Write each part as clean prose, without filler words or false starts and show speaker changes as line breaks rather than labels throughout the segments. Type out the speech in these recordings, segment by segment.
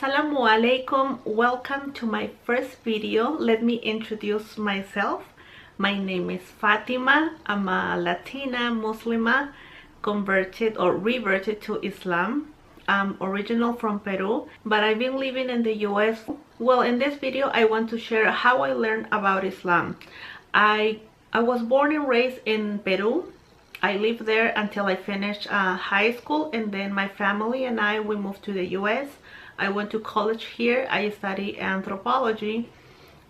Assalamu alaikum. Welcome to my first video. Let me introduce myself. My name is Fatima. I'm a Latina Muslima converted or reverted to Islam. I'm original from Peru, but I've been living in the US. Well, in this video I want to share how I learned about Islam. I was born and raised in Peru. I lived there until I finished high school, and then my family and we moved to the US. I went to college here. I studied anthropology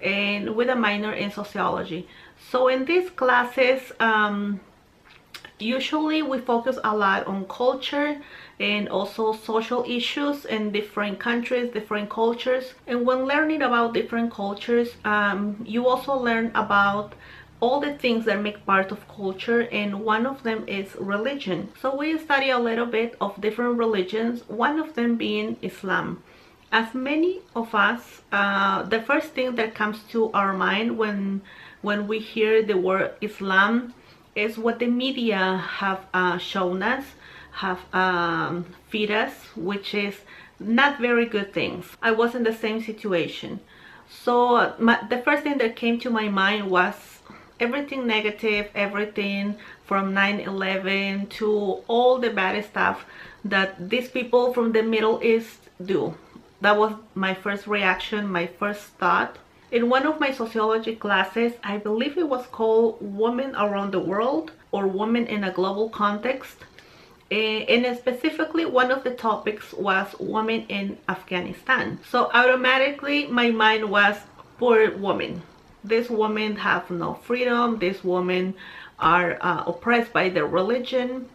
and with a minor in sociology. So in these classes, usually we focus a lot on culture and also social issues in different countries, different cultures. And when learning about different cultures, you also learn about all the things that make part of culture, and one of them is religion. So we study a little bit of different religions, one of them being Islam. As many of us, the first thing that comes to our mind when we hear the word Islam is what the media have shown us, have feed us, which is not very good things. I was in the same situation. So the first thing that came to my mind was everything negative, everything from 9/11 to all the bad stuff that these people from the Middle East do. That was my first reaction, my first thought. In one of my sociology classes, I believe it was called Women Around the World or Women in a Global Context. And specifically, one of the topics was women in Afghanistan. So automatically my mind was, poor women. These women have no freedom. These women are oppressed by their religion.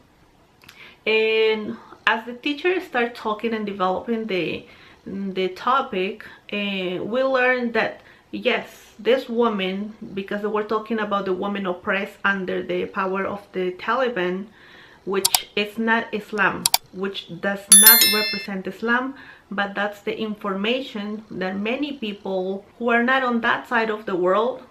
And as the teacher started talking and developing the topic, we learned that yes, this woman, because we're talking about the women oppressed under the power of the Taliban, which is not Islam, which does not represent Islam, but that's the information that many people who are not on that side of the world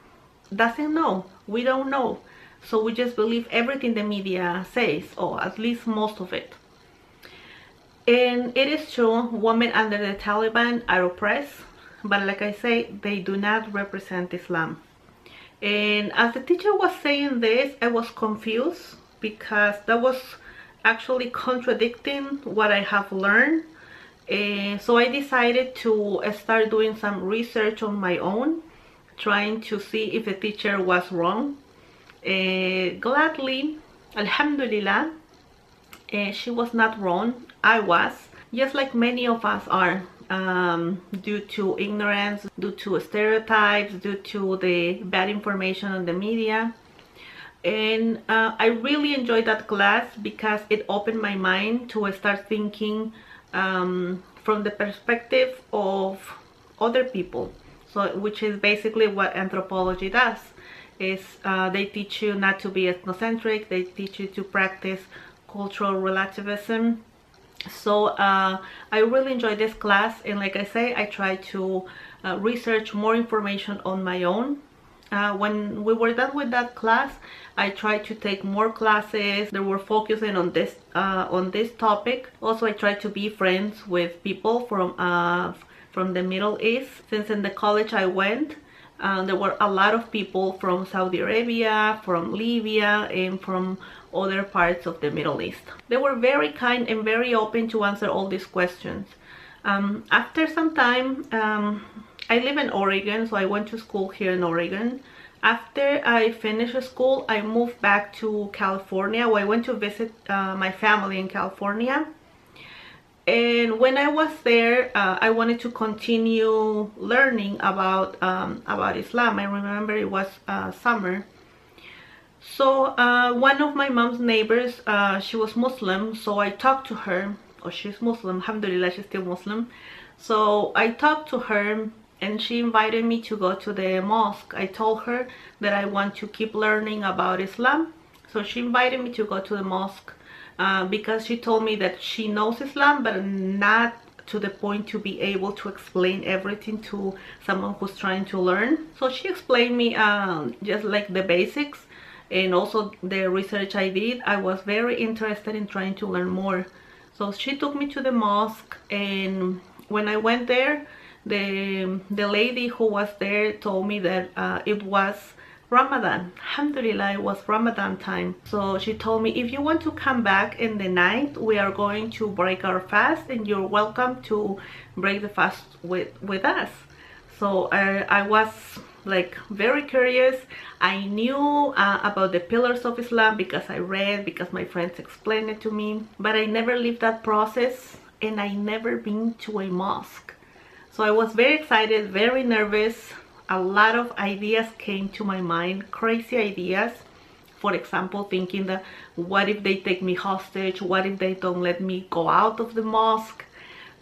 doesn't know. We don't know. So we just believe everything the media says, or at least most of it. And it is true, women under the Taliban are oppressed, but like I say, they do not represent Islam. And as the teacher was saying this, I was confused because that was actually contradicting what I have learned. So I decided to start doing some research on my own, trying to see if the teacher was wrong. Gladly, alhamdulillah, she was not wrong. I was, just like many of us are, due to ignorance, due to stereotypes, due to the bad information on the media. And I really enjoyed that class because it opened my mind to start thinking from the perspective of other people. So which is basically what anthropology does, is they teach you not to be ethnocentric, they teach you to practice cultural relativism. So I really enjoyed this class, and like I say, I try to research more information on my own. When we were done with that class, I tried to take more classes that were focusing on this topic. Also, I tried to be friends with people from the Middle East. Since in the college I went, there were a lot of people from Saudi Arabia, from Libya, and from other parts of the Middle East. They were very kind and very open to answer all these questions. After some time, I live in Oregon, so I went to school here in Oregon. After I finished school, I moved back to California, where I went to visit my family in California. And when I was there, I wanted to continue learning about Islam. I remember it was summer. So one of my mom's neighbors, she was Muslim, so I talked to her. Oh, she's Muslim, alhamdulillah, she's still Muslim. So I talked to her, and she invited me to go to the mosque. I told her that I want to keep learning about Islam, so she invited me to go to the mosque because she told me that she knows Islam, but not to the point to be able to explain everything to someone who's trying to learn. So she explained me just like the basics, and also the research I did. I was very interested in trying to learn more. So she took me to the mosque, and when I went there, the lady who was there told me that it was Ramadan. Alhamdulillah, it was Ramadan time. So she told me, if you want to come back in the night, we are going to break our fast, and you're welcome to break the fast with us. So I was like very curious. I knew about the pillars of Islam because I read, because my friends explained it to me, but I never lived that process, and I never been to a mosque. So I was very excited, very nervous. A lot of ideas came to my mind, crazy ideas. For example, thinking that what if they take me hostage? What if they don't let me go out of the mosque?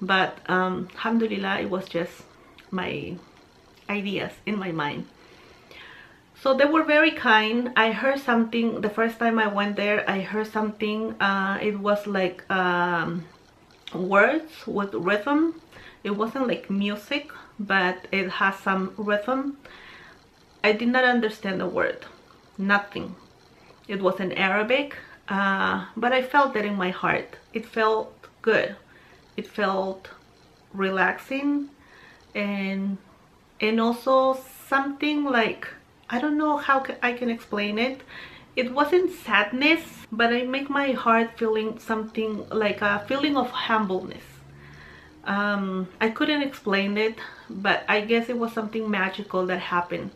But alhamdulillah, it was just my ideas in my mind. So they were very kind. I heard something the first time I went there. I heard something, it was like words with rhythm. It wasn't like music, but it has some rhythm. I did not understand the word, nothing. It was in Arabic, but I felt it in my heart. It felt good. It felt relaxing, and also something like, I don't know how I can explain it. It wasn't sadness, but it made my heart feeling something like a feeling of humbleness. I couldn't explain it, but I guess it was something magical that happened.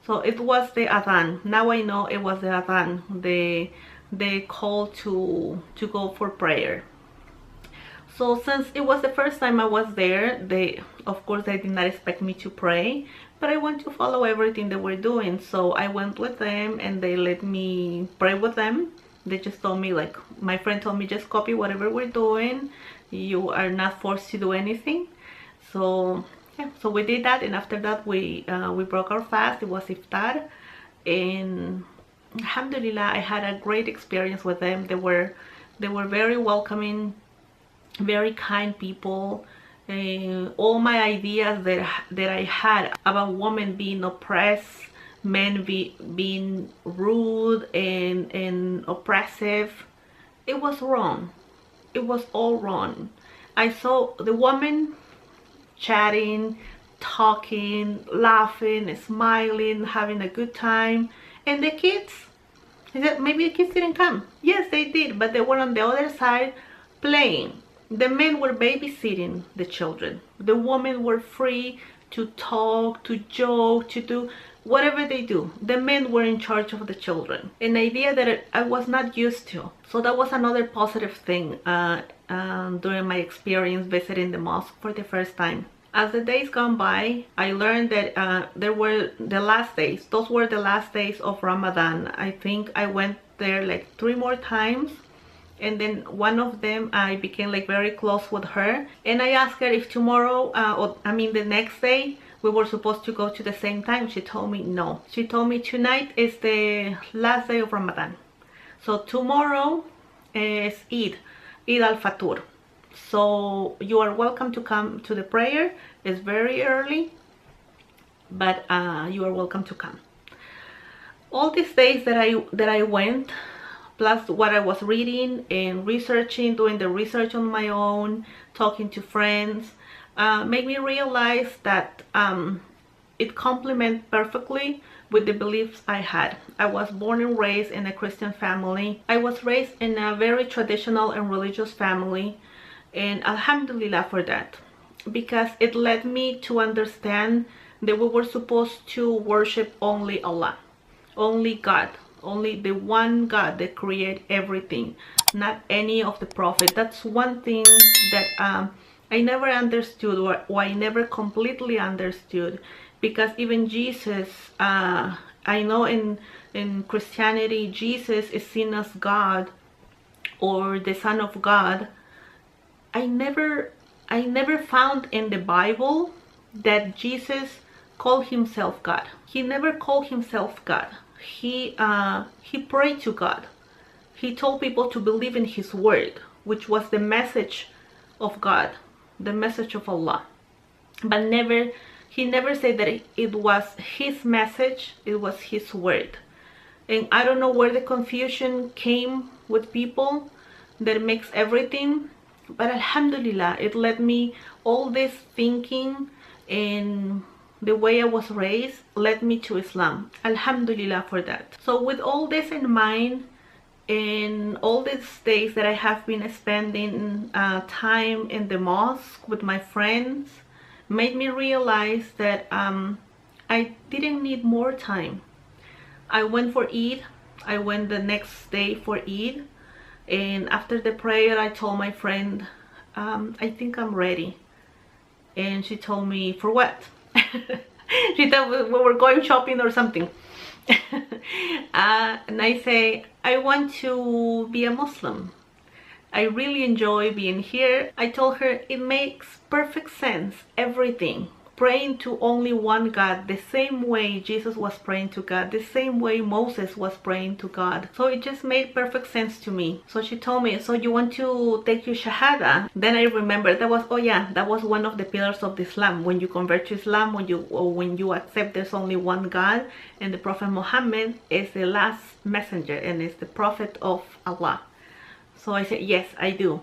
So it was the adhan. Now I know it was the adhan, the call to go for prayer. So since it was the first time I was there, of course they did not expect me to pray, but I want to follow everything they were doing. So I went with them, and they let me pray with them. They just told me, like, my friend told me, just copy whatever we're doing. You are not forced to do anything. So yeah, so we did that, and after that we broke our fast. It was iftar, and alhamdulillah, I had a great experience with them. They were very welcoming, very kind people. All my ideas that I had about women being oppressed, men being rude and oppressive, it was wrong. It was all wrong. I saw the woman chatting, talking, laughing, smiling, having a good time, and the kids, maybe the kids didn't come. Yes, they did, but they were on the other side playing. The men were babysitting the children. The women were free to talk, to joke, to do whatever they do. The men were in charge of the children. An idea that I was not used to. So that was another positive thing during my experience visiting the mosque for the first time. As the days gone by, I learned that there were the last days. Those were the last days of Ramadan. I think I went there like 3 more times. And then one of them, I became like very close with her, and I asked her if tomorrow, the next day, we were supposed to go to the same time. She told me no. She told me tonight is the last day of Ramadan. So tomorrow is Eid al-Fatur. So you are welcome to come to the prayer. It's very early, but you are welcome to come. All these days that I went, plus what I was reading and researching, doing the research on my own, talking to friends, made me realize that it complements perfectly with the beliefs I had. I was born and raised in a Christian family. I was raised in a very traditional and religious family, and alhamdulillah for that, because it led me to understand that we were supposed to worship only Allah, only God, only the one God that created everything, not any of the prophets. That's one thing that I never understood, or I never completely understood, because even Jesus, I know in Christianity, Jesus is seen as God or the Son of God. I never found in the Bible that Jesus called himself God. He never called himself God. He prayed to God. He told people to believe in his word, which was the message of God, the message of Allah. But he never said that it was his message, it was his word. And I don't know where the confusion came with people that makes everything but alhamdulillah, it led me, all this thinking and the way I was raised led me to Islam. Alhamdulillah for that. So with all this in mind, in all these days that I have been spending time in the mosque with my friends, made me realize that I didn't need more time. I went for Eid. I went the next day for Eid, and after the prayer I told my friend, I think I'm ready. And she told me, for what? She thought we were going shopping or something. And I say, I want to be a Muslim. I really enjoy being here. I told her it makes perfect sense, everything. Praying to only one God, the same way Jesus was praying to God, the same way Moses was praying to God. So it just made perfect sense to me. So she told me, so you want to take your shahada? Then I remembered that was, oh yeah, that was one of the pillars of Islam. When you convert to Islam, when you accept there's only one God, and the Prophet Muhammad is the last messenger and is the prophet of Allah. So I said, yes, I do.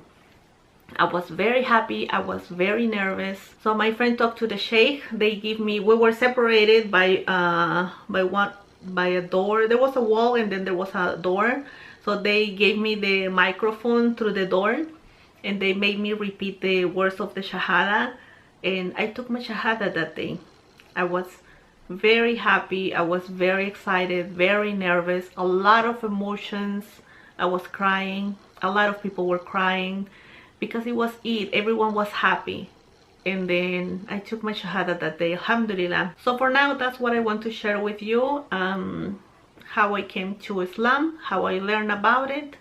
I was very happy. I was very nervous. So my friend talked to the sheikh. They give me, we were separated by a door. There was a wall and then there was a door. So they gave me the microphone through the door and they made me repeat the words of the shahada. And I took my shahada that day. I was very happy. I was very excited, very nervous, a lot of emotions. I was crying. A lot of people were crying. Because it was Eid, everyone was happy. And then I took my shahada that day, alhamdulillah. So for now, that's what I want to share with you. How I came to Islam, how I learned about it.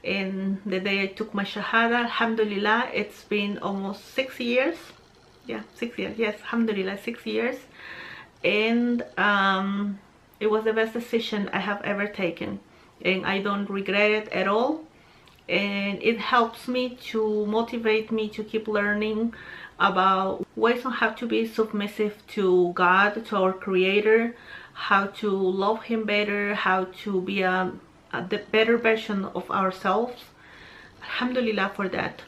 And the day I took my shahada, alhamdulillah, it's been almost 6 years. Yeah, 6 years, yes, alhamdulillah, 6 years. And it was the best decision I have ever taken. And I don't regret it at all. And it helps me to motivate me to keep learning about ways on how to be submissive to God, to our Creator, how to love Him better, how to be the better version of ourselves. Alhamdulillah for that.